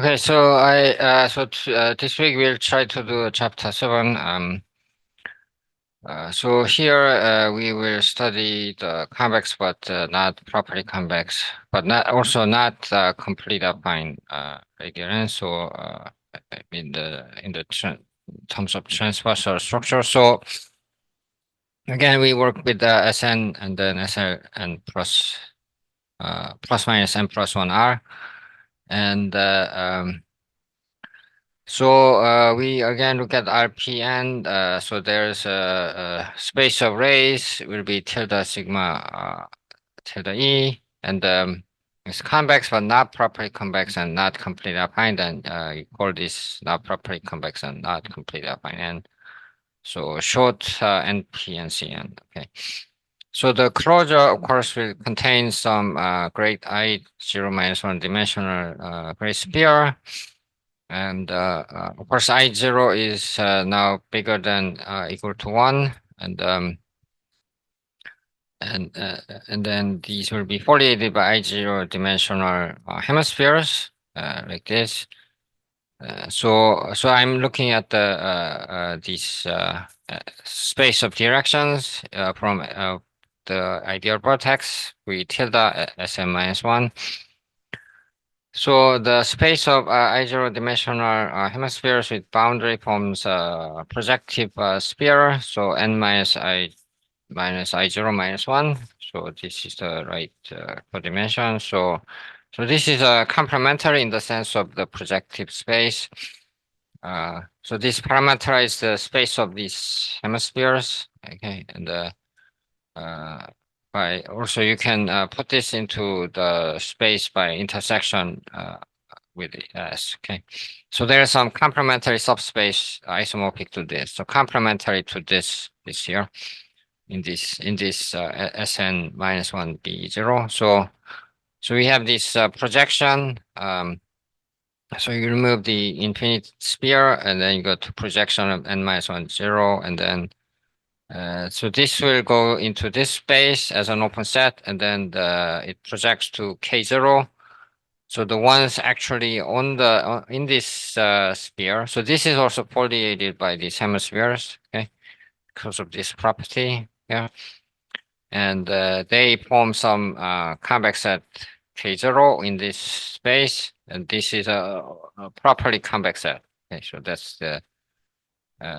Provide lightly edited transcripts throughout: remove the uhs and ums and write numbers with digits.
Okay, so this week we'll try to do chapter 7. So here we will study the convex, but not properly convex, but not complete affine radial. So in the terms of transversal structure. So again, we work with Sn and then Sl and plus minus n plus 1r, and we again look at RPN. So there's a space of rays will be tilde sigma tilde E, and it's convex but not properly convex and not completely affine. Then you call this not properly convex and not completely affine. And so short NP and CN. Okay. So the closure, of course, will contain some great I 0 minus 1 dimensional gray sphere. And of course, I0 is now bigger than equal to 1. And then these will be foliated by I0 dimensional hemispheres like this. So I'm looking at this space of directions from the ideal vortex. We tilde Sn minus 1. So the space of I0 dimensional hemispheres with boundary forms a projective sphere. So n minus I0 minus 1. So this is the right codimension. So this is complementary in the sense of the projective space. So this parameterizes the space of these hemispheres. Okay, and by also you can put this into the space by intersection with S. Okay, so there is some complementary subspace isomorphic to this. So complementary to this here in this Sn minus 1 B0. So we have this projection. So you remove the infinite sphere and then you go to projection of n minus 1 0, and then so this will go into this space as an open set, and then it projects to K0. So the ones actually on the in this sphere. So this is also foliated by these hemispheres, okay, because of this property. Yeah, and they form some convex set K0 in this space, and this is a properly convex set. Okay, so that's the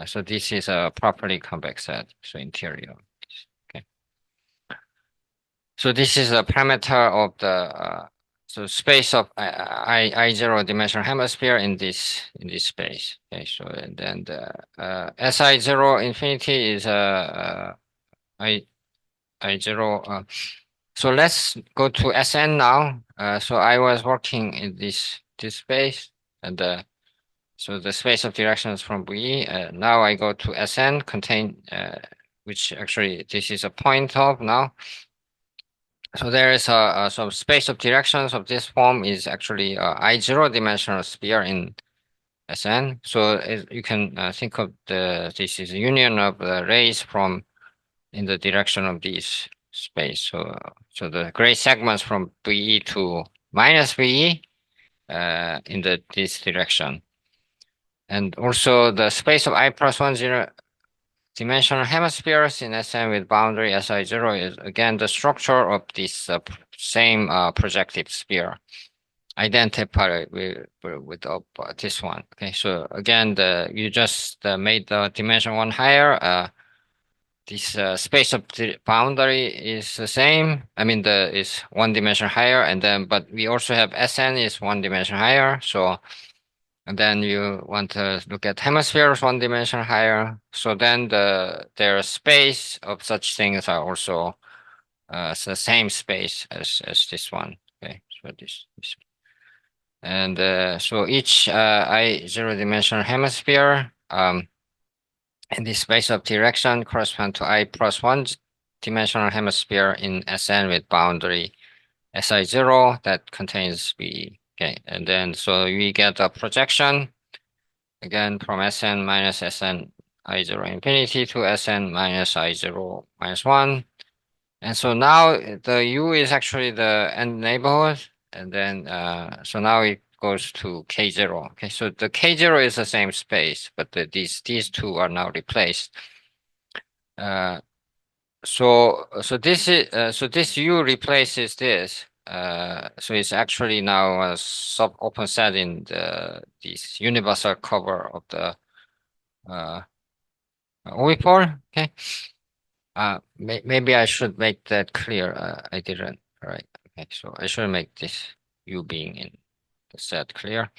so this is a properly convex set. So interior. Okay. So this is a parameter of the so space of I0 dimensional hemisphere in this space. Okay, so and then the Si0 infinity is I0. So let's go to Sn now. So I was working in this space, and so the space of directions from V. Now I go to Sn contain, which actually this is a point of now. So there is some space of directions of this form is actually I0 dimensional sphere in Sn. So you can think of this is a union of the rays from in the direction of this space. So the gray segments from VE to minus VE in this direction. And also the space of I plus 1 0 dimensional hemispheres in Sn with boundary Si0 is again the structure of this same projective sphere, identified with this one. Okay, so again, you just made the dimension 1 higher. This space of the boundary is the same. I mean, is 1 dimension higher, and then but we also have Sn is 1 dimension higher. So and then you want to look at hemispheres 1 dimension higher. So then their space of such things are also the same space as this one. Okay, so this. And so each I0 dimensional hemisphere in this space of direction correspond to I plus 1 dimensional hemisphere in Sn with boundary Si0 that contains V. Okay, and then so we get a projection again from Sn minus Sn I0 infinity to Sn minus I0 minus 1. And so now the U is actually the end neighborhood. And then so now we goes to K0. Okay, so the K0 is the same space, but these two are now replaced. So this U replaces this. So it's actually now a sub open set in this universal cover of the orbifold. Okay. Maybe I should make that clear. I didn't. All right. Okay. So I should make this U being in the set clear.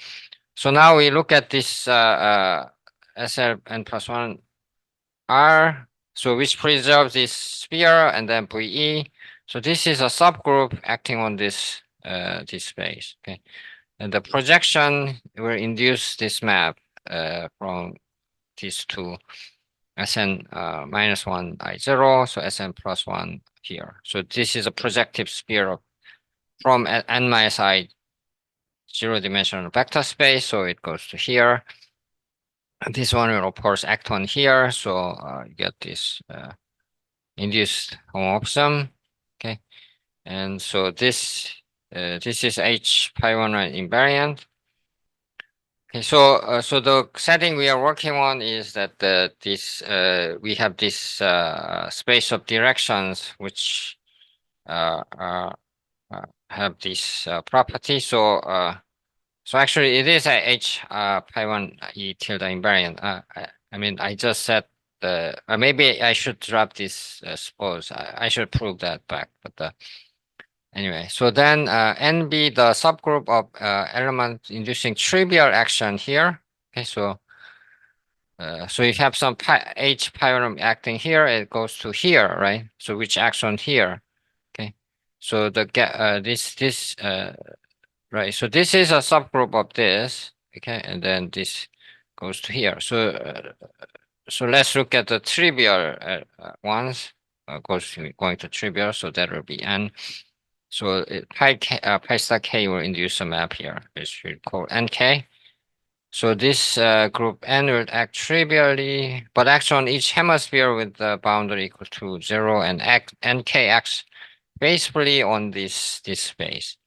So now we look at this SL n plus one R. So which preserves this sphere and then VE. So this is a subgroup acting on this space. Okay. And the projection will induce this map from these two Sn minus one I0, so Sn plus one here. So this is a projective sphere from n minus I zero-dimensional vector space, so it goes to here. And this one will of course act on here, so you get this induced homomorphism. Okay, and so this is H pi 1 invariant. Okay, so the setting we are working on is that we have this space of directions which have this property. So actually it is a H pi 1 E tilde invariant. I mean I just said maybe I should drop this suppose I should prove that back, but anyway, so then NB, the subgroup of elements inducing trivial action here. Okay, so you have some H pyram acting here, it goes to here, right? So which acts on here? Okay, so this right. So this is a subgroup of this. Okay, and then this goes to here. So let's look at the trivial ones. Going to trivial, so that will be N. So pi star k will induce a map here, which we call nk. So this group N will act trivially, but acts on each hemisphere with the boundary equal to 0, and nk acts basically on this space.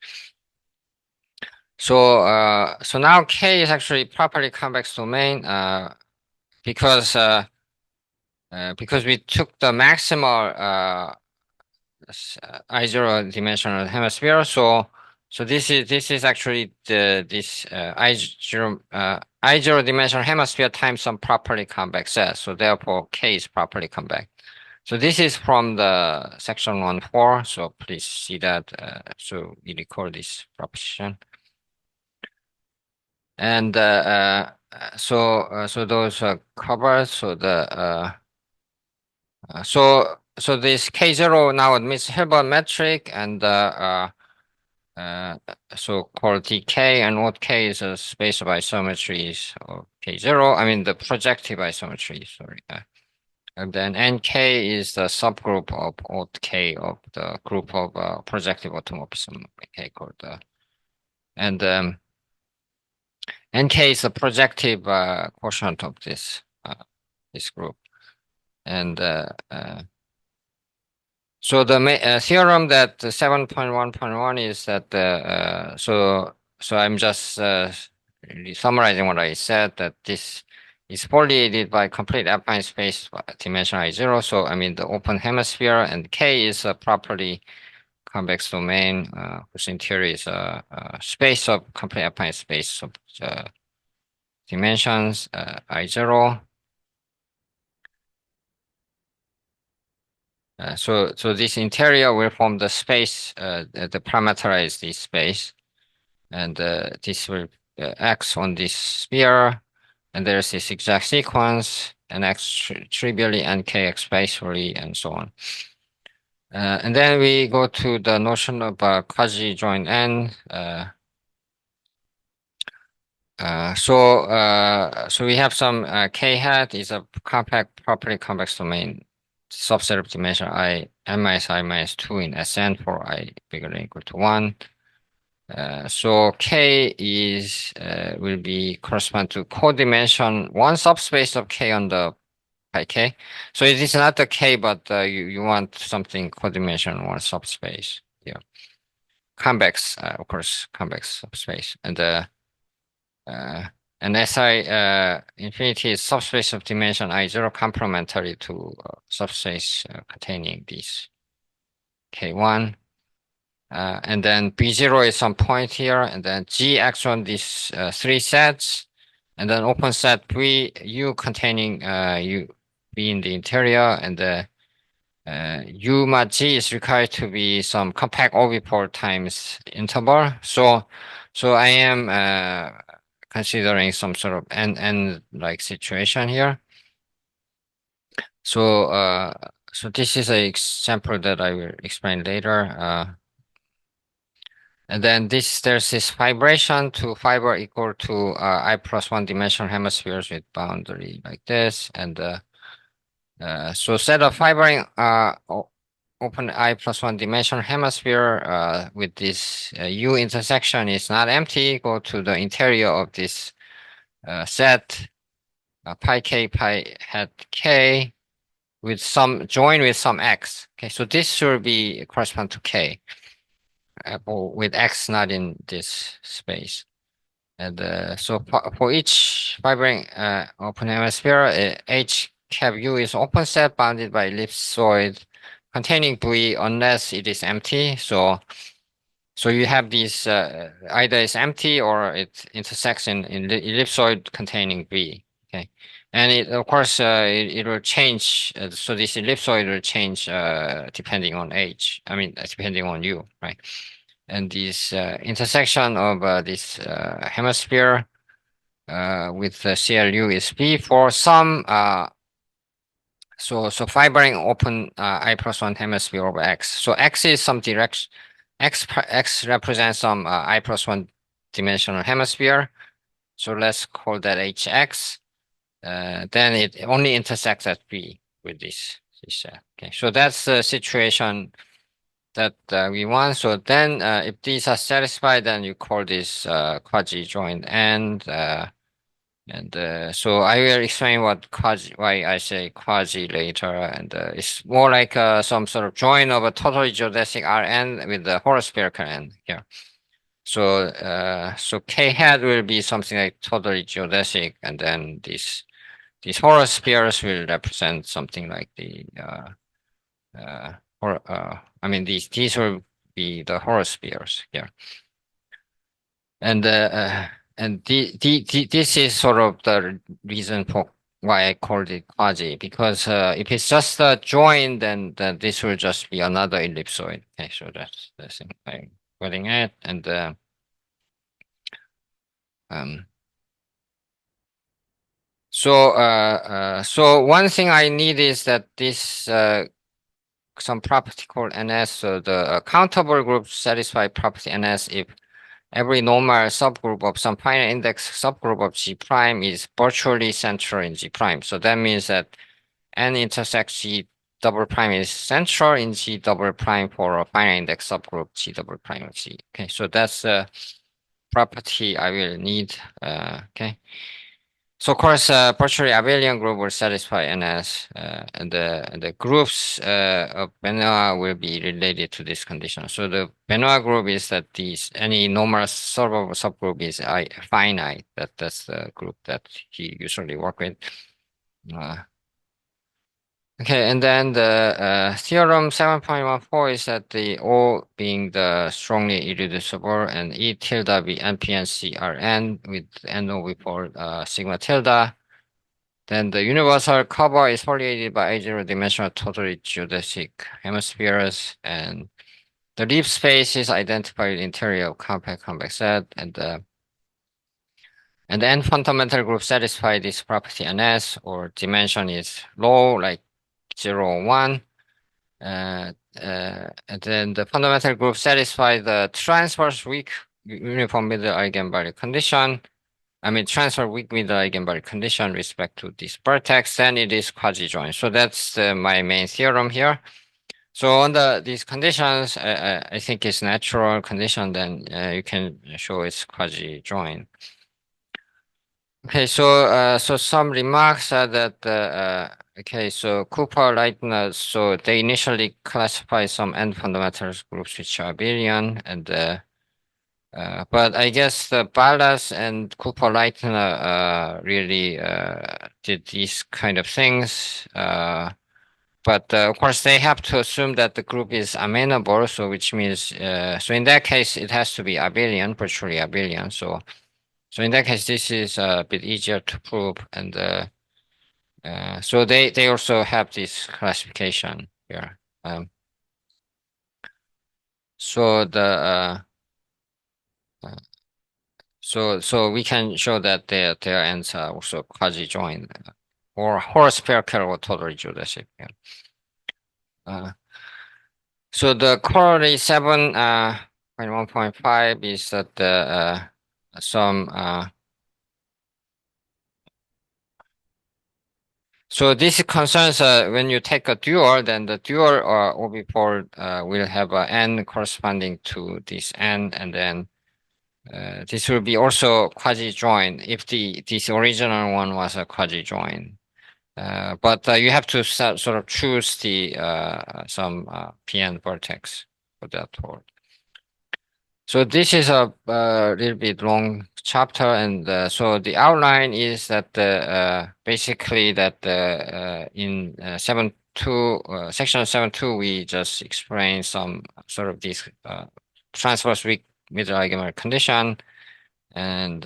So now K is actually properly convex domain because we took the maximal I0 dimensional hemisphere. So this is actually this I0 dimensional hemisphere times some properly convex set. So therefore K is properly convex. So this is from the section 1.4. So please see that. So we record this proposition. And so those are covered. So so this K0 now admits Hilbert metric, and so called DK, and what K is a space of isometries of K0. I mean the projective isometry. Sorry. And then NK is the subgroup of OT K of the group of projective automorphism. Okay, called and NK is the projective quotient of this group. And so the theorem that 7.1.1 is that so I'm just summarizing what I said, that this is foliated by complete affine space dimension I0. So I mean the open hemisphere, and K is a properly convex domain whose interior is a space of complete affine space of dimensions I0. So this interior will form the space, the parameterize this space, and this will X on this sphere, and there's this exact sequence, and X trivially and KX spatially, and so on. And then we go to the notion of quasi joint N. So we have some K hat is a compact properly convex domain subset of dimension I n minus I minus 2 in Sn for I bigger than or equal to 1. So K is will be correspond to codimension 1 subspace of K on the pi K. So it is not the K, but you want something codimension 1 subspace here. Convex, of course, convex subspace. And and Si infinity is subspace of dimension I0 complementary to subspace containing these K1. And then B0 is some point here, and then G acts on these three sets, and then open set V U containing U V in the interior, and the U mod G is required to be some compact orbifold times interval. So I am considering some sort of n like situation here. So this is an example that I will explain later. And then there's this vibration to fiber equal to I plus one dimensional hemispheres with boundary like this. And so instead of fibering open I plus one dimensional hemisphere with this U intersection is not empty, go to the interior of this set pi k pi hat k with some join with some x. Okay, so this should be correspond to k. With x not in this space. And so for each fibering open hemisphere, H cap U is open set bounded by ellipsoid containing V unless it is empty. So you have these either it's empty or it intersects in the ellipsoid containing V. Okay, and it of course it will change. So this ellipsoid will change depending on H. I mean depending on U, right? And this intersection of this hemisphere with the CLU is B for some so fibering open I plus one hemisphere over X. So X is some direction. X represents some I plus one dimensional hemisphere. So let's call that HX. Then it only intersects at B with this. Okay, so that's the situation that we want. So then if these are satisfied, then you call this quasi joint and so I will explain why I say quasi later, and it's more like some sort of join of a totally geodesic Rn with the horospherical end here. So K hat will be something like totally geodesic, and then these horospheres will represent something like the or I mean these will be the horospheres here, and this is sort of the reason for why I called it quasi, because if it's just a join, then this will just be another ellipsoid. Okay, so that's the thing I'm putting it, and um. So one thing I need is that this some property called NS. So the countable groups satisfy property NS if every normal subgroup of some finite index subgroup of G prime is virtually central in G prime. So that means that N intersects G double prime is central in G double prime for a finite index subgroup G double prime of G. Okay, so that's the property I will need. Okay. So of course, virtually abelian group will satisfy NS, and the groups of Benoit will be related to this condition. So the Benoit group is that any normal subgroup is finite. That's the group that he usually work with. Uh, okay, and then the theorem 7.14 is that the O being the strongly irreducible and E tilde be NPNCRN with NO before sigma tilde. Then the universal cover is foliated by A0-dimensional totally geodesic hemispheres, and the leaf space is identified interior of compact convex set, and the N fundamental group satisfy this property NS, or dimension is low, like 0, 1. And then the fundamental group satisfy the transverse weak uniform middle eigenvalue condition. I mean, transfer weak middle eigenvalue condition respect to this vertex, then it is quasi-joint. So that's my main theorem here. So under these conditions, I think it's natural condition, then you can show it's quasi-joint. Okay, so some remarks are that okay, so Cooper, Leitner, so they initially classify some N fundamental groups which are abelian, and But I guess the Ballas and Cooper Leitner really did these kind of things. But of course, they have to assume that the group is amenable. So, which means, so in that case, it has to be abelian, virtually abelian. So in that case, this is a bit easier to prove, and so they also have this classification here. So the uh, so we can show that their ends are also quasi-joined, or spherical or totally geodesic. Yeah. Uh, so the corollary 7.1.5 is that the some so this concerns when you take a dual, then the dual orbifold will have an n corresponding to this n, and then this will be also quasi-joined if this original one was a quasi-join. But you have to sort of choose the some PN vertex for that fold. So this is a little bit long chapter, and so the outline is that basically that in 7.2 section 7.2 we just explain some sort of this transverse weak middle eigenvalue condition and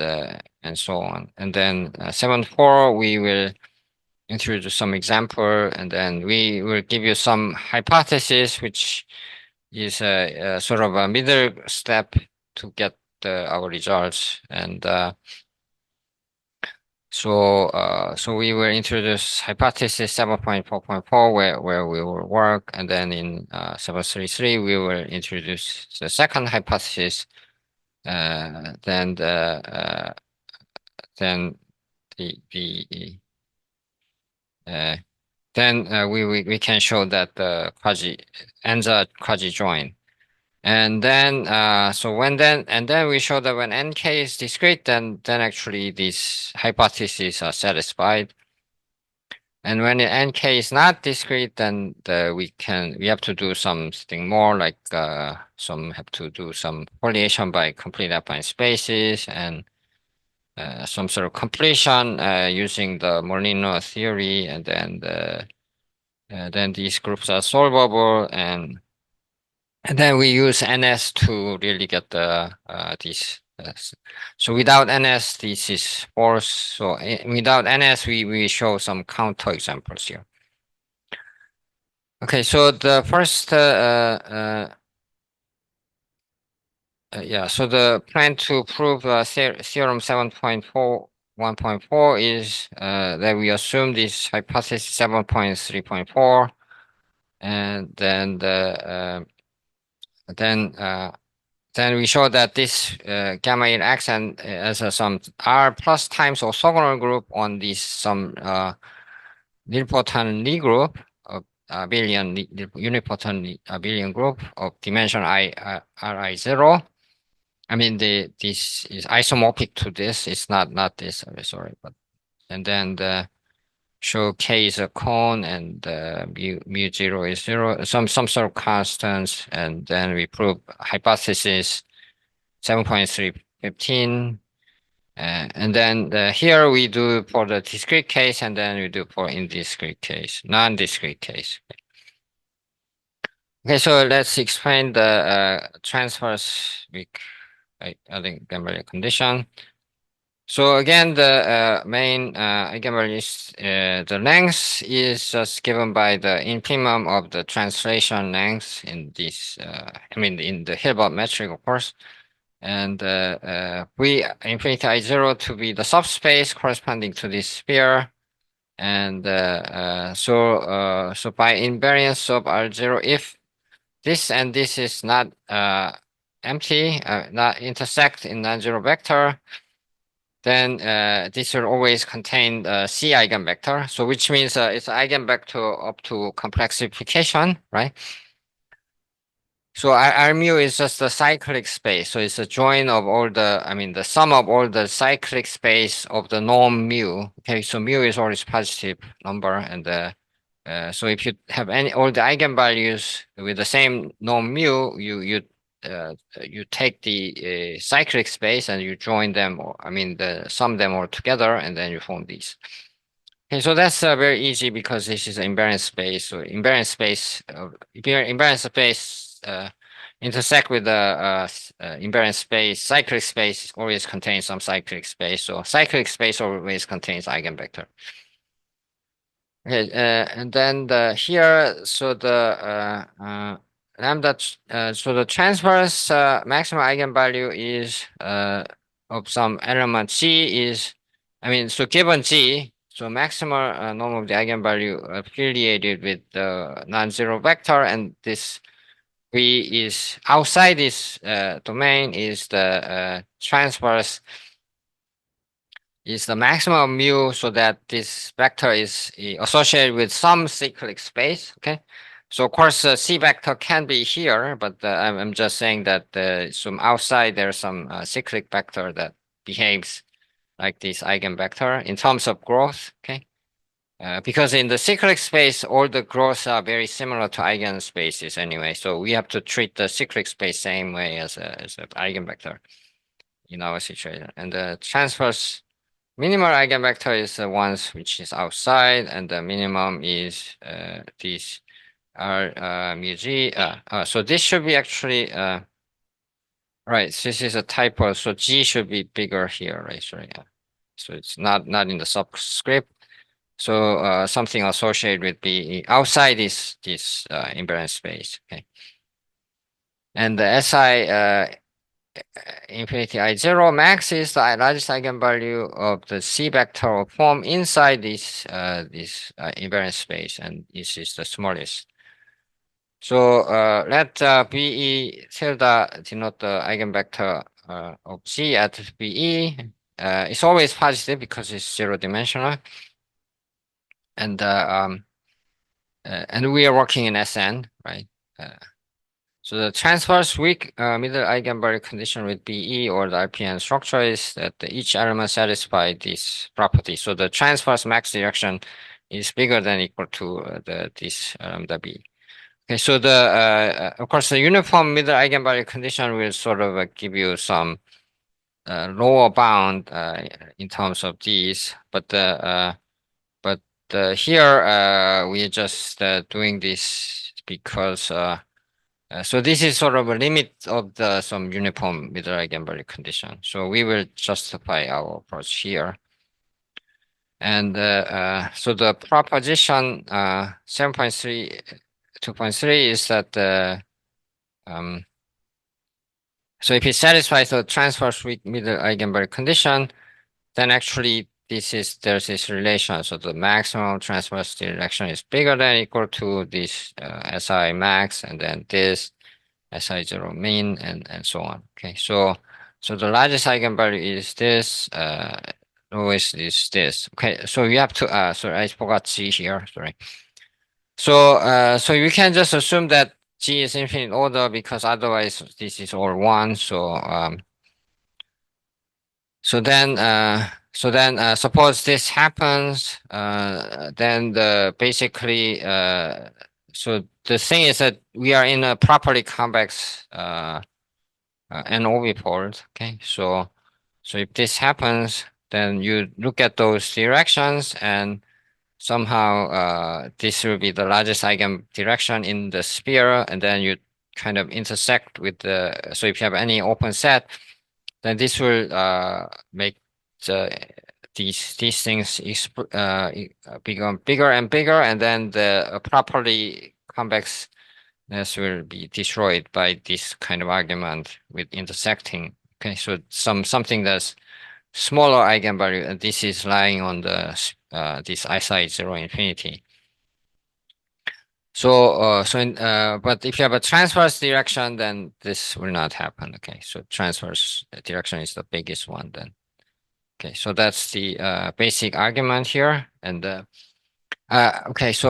so on, and then 7.4 we will introduce some example, and then we will give you some hypothesis which is a sort of a middle step to get our results. And so we will introduce hypothesis 7.4.4 where we will work, and then in 7.3.3 we will introduce the second hypothesis. Then then the then we can show that the quasi ends are quasi join. And then then we show that when nk is discrete, then actually these hypotheses are satisfied. And when nk is not discrete, then we have to do something more, like have to do some foliation by complete affine spaces, and some sort of completion using the Molino theory, and then these groups are solvable, and then we use NS to really get the this. So without NS, this is false. So without NS, we show some counter examples here. Okay, so the first yeah, so the plan to prove theorem 7.4.1.4 is that we assume this hypothesis 7.3.4, and then we show that this gamma in X and as some R plus times orthogonal group on this some nilpotent Lie group of abelian unipotent abelian group of dimension Ri0. I mean this is isomorphic to this. It's not this. Sorry, but and then show K is a cone, and mu 0 is 0. Some sort of constants, and then we prove hypothesis 7.315. And then here we do for the discrete case, and then we do for indiscrete case, non-discrete case. Okay, so let's explain the transverse weak eigenvalue condition. So again, the main eigenvalue is the length is just given by the infimum of the translation length in this, I mean, in the Hilbert metric, of course. And we infinity I0 to be the subspace corresponding to this sphere. And so by invariance of R0, if this and this is not empty, not intersect in non-zero vector, then this will always contain C eigenvector. So which means it's eigenvector up to complexification, right? So R mu is just the cyclic space. So it's a join of all the, I mean, the sum of all the cyclic space of the norm mu. Okay, so mu is always positive number, and so if you have all the eigenvalues with the same norm mu, you you take the cyclic space and you join them, or I mean, sum them all together, and then you form these. Okay, so that's very easy because this is an invariant space. So invariant space intersect with the invariant space, cyclic space always contains some cyclic space. So cyclic space always contains eigenvector. Okay, and then here, so the lambda, so the transverse maximum eigenvalue is of some element G is, I mean, so given G, so maximal norm of the eigenvalue affiliated with the non-zero vector, and this V is outside this domain is the transverse is the maximum mu, so that this vector is associated with some cyclic space. Okay, so of course C vector can be here, but I'm just saying that some outside there's some cyclic vector that behaves like this eigenvector in terms of growth. Okay, because in the cyclic space all the growths are very similar to eigenspaces anyway, so we have to treat the cyclic space same way as a eigenvector in our situation, and the transverse minimal eigenvector is the ones which is outside, and the minimum is these are mu g. So this should be actually right. This is a typo. So g should be bigger here, right? Sorry. So it's not in the subscript. So something associated with the outside this invariant space. Okay. And the SI infinity I0 max is the largest eigenvalue of the C vector form inside this invariant space, and this is the smallest. So let BE tilde denote the eigenvector of C at BE. It's always positive because it's zero dimensional, and we are working in SN, right? So the transverse weak middle eigenvalue condition with BE or the RPN structure is that each element satisfies this property. So the transverse max direction is bigger than equal to this lambda B. Okay, so of course the uniform middle eigenvalue condition will sort of give you some lower bound in terms of these, but here we are just doing this because. So this is sort of a limit of some uniform middle eigenvalue condition. So we will justify our approach here. And so the proposition 7.3, 2.3 is that so if it satisfies the transverse weak middle eigenvalue condition, then actually there's this relation. So the maximum transverse direction is bigger than or equal to this SI max, and then this SI0 mean, and so on. Okay, so the largest eigenvalue is this, lowest is this. Okay, so you have to sorry, I forgot G here, sorry. So you can just assume that G is infinite order because otherwise this is all one. So then suppose this happens, then basically so the thing is that we are in a properly convex an orbifold. Okay, so if this happens, then you look at those directions, and somehow this will be the largest eigen direction in the sphere, and then you kind of intersect with so if you have any open set, then this will make these things become bigger and bigger, and then the properly convexness will be destroyed by this kind of argument with intersecting. Okay, so something that's smaller eigenvalue, and this is lying on this I side 0 infinity. So but if you have a transverse direction, then this will not happen. Okay, so transverse direction is the biggest one then. Okay, so that's the basic argument here, and okay, so